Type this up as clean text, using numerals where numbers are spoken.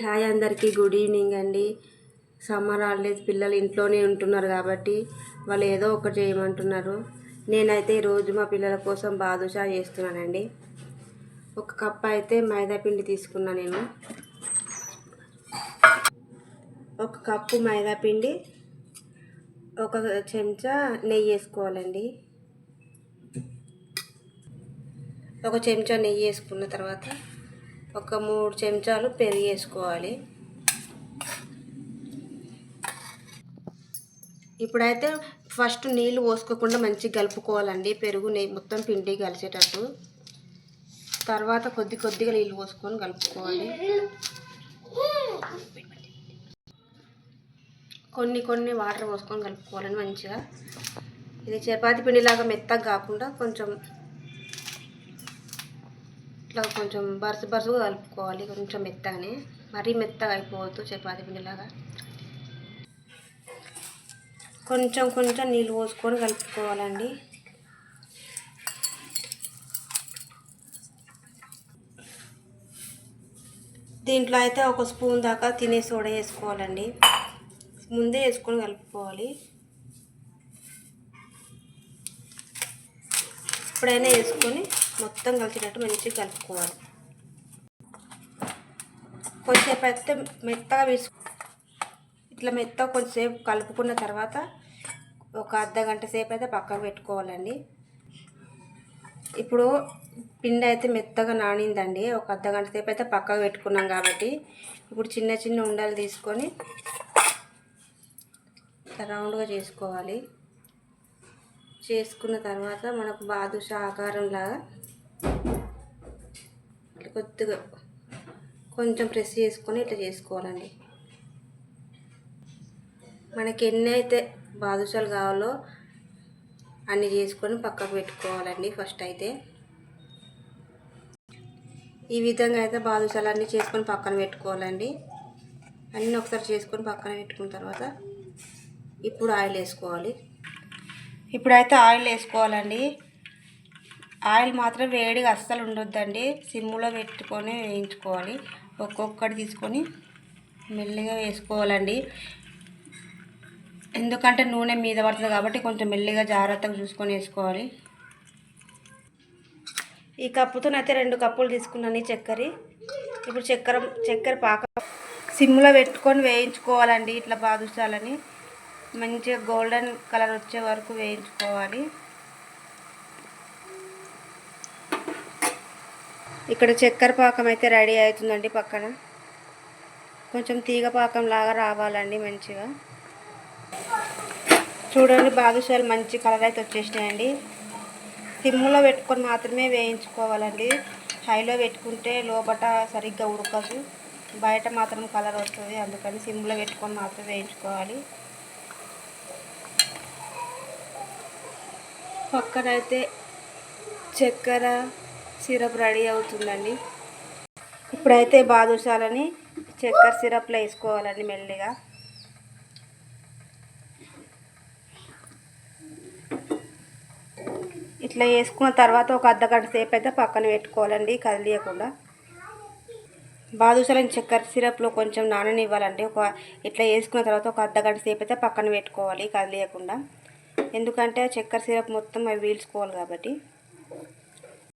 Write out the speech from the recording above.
Hi అందరికీ good evening అండి. Summer holidays పిల్లలు ఇంట్లోనే ఉంటున్నారు కాబట్టి వాళ్ళు ఏదో ఒకటి చేయమంటున్నారు. నేనైతే ఈరోజు మా పిల్లల కోసం బాదుషా చేస్తున్నానండి. ఒక కప్ అయితే మైదా పిండి తీసుకున్నా. నేను ఒక కప్పు మైదా పిండి, ఒక చెంచా నెయ్యి వేసుకోవాలండి. ఒక చెంచా నెయ్యి వేసుకున్న తర్వాత ఒక 3 చెంచాలు పెరుగు వేసుకోవాలి. ఇప్పుడైతే ఫస్ట్ నీళ్ళు పోసుకోకుండా మంచిగా కలుపుకోవాలండి. పెరుగు నెయ్యి మొత్తం పిండి కలిసేటట్టు. తర్వాత కొద్దిగా నీళ్ళు పోసుకొని కలుపుకోవాలి. కొన్ని వాటర్ పోసుకొని కలుపుకోవాలండి మంచిగా. ఇది చపాతీ పిండిలాగా మెత్తగా కాకుండా కొంచెం ఇట్లా కొంచెం బరుసుగా కలుపుకోవాలి. కొంచెం మెత్తగానే, మరీ మెత్తగా అయిపోవద్దు చపాతీ పిండిలాగా. కొంచెం నీళ్ళు పోసుకొని కలుపుకోవాలండి. దీంట్లో అయితే ఒక స్పూన్ దాకా తినే సోడా వేసుకోవాలండి. ముందే వేసుకొని కలుపుకోవాలి. ఎప్పుడైనా వేసుకొని మొత్తం కలిసేటట్టు మంచిగా కలుపుకోవాలి. కొంచెంసేపు అయితే మెత్తగా ఇట్లా మెత్తగా కొంచెంసేపు కలుపుకున్న తర్వాత ఒక అర్ధగంట సేపు అయితే పక్కకు పెట్టుకోవాలండి. ఇప్పుడు పిండి అయితే మెత్తగా నానిందండి. ఒక అర్ధగంట సేపు అయితే పక్కకు పెట్టుకున్నాం కాబట్టి ఇప్పుడు చిన్న ఉండలు తీసుకొని రౌండ్గా చేసుకోవాలి. చేసుకున్న తర్వాత మనకు బాదుషా ఆకారంలాగా కొద్దిగా కొంచెం ప్రెస్ చేసుకొని ఇట్లా చేసుకోవాలండి. మనకి ఎన్ని అయితే బాదుషాలు కావాలో అన్నీ చేసుకొని పక్కకు పెట్టుకోవాలండి. ఫస్ట్ అయితే ఈ విధంగా అయితే బాదుషాలు అన్నీ చేసుకొని పక్కన పెట్టుకోవాలండి. అన్నీ ఒకసారి చేసుకొని పక్కన పెట్టుకున్న తర్వాత ఇప్పుడు ఆయిల్ వేసుకోవాలి. ఇప్పుడైతే ఆయిల్ వేసుకోవాలండి. ఆయిల్ మాత్రం వేడిగా అస్సలు ఉండొద్దండి. సిమ్లో పెట్టుకొని వేయించుకోవాలి. ఒక్కొక్కటి తీసుకొని మెల్లిగా వేసుకోవాలండి. ఎందుకంటే నూనె మీద పడుతుంది కాబట్టి కొంచెం మెల్లిగా జాగ్రత్తగా చూసుకొని వేసుకోవాలి. ఈ కప్పుతోనైతే 2 కప్పులు తీసుకున్నాను చక్కెర. ఇప్పుడు చక్కెర పాక సిమ్లో పెట్టుకొని వేయించుకోవాలండి. ఇట్లా బాదుషాలని మంచిగా గోల్డెన్ కలర్ వచ్చే వరకు వేయించుకోవాలి. ఇక్కడ చక్కెర పాకం అయితే రెడీ అవుతుందండి. పక్కన కొంచెం తీగ పాకం లాగా రావాలండి. మంచిగా చూడండి, బాదుషాలు మంచి కలర్ అయితే వచ్చేసినాయండి. సిమ్లో పెట్టుకొని మాత్రమే వేయించుకోవాలండి. హైలో పెట్టుకుంటే లోపల సరిగ్గా ఉడకదు, బయట మాత్రం కలర్ వస్తుంది. అందుకని సిమ్లో పెట్టుకొని మాత్రమే వేయించుకోవాలి. పక్కనైతే చక్కెర సిరప్ రెడీ అవుతుందండి. ఇప్పుడైతే బాదుషాలని చక్కెర సిరప్లో వేసుకోవాలండి మెల్లిగా. ఇట్లా వేసుకున్న తర్వాత ఒక అర్ధగంట సేపు అయితే పక్కన పెట్టుకోవాలండి, కదిలియకుండా. బాదుషాలని చక్కెర సిరప్లో కొంచెం నాననివ్వాలండి. ఇట్లా వేసుకున్న తర్వాత ఒక అర్ధగంట సేపు అయితే పక్కన పెట్టుకోవాలి, కదిలియకుండా. ఎందుకంటే చక్కెర సిరప్ మొత్తం అవి పీల్చుకోవాలి కాబట్టి.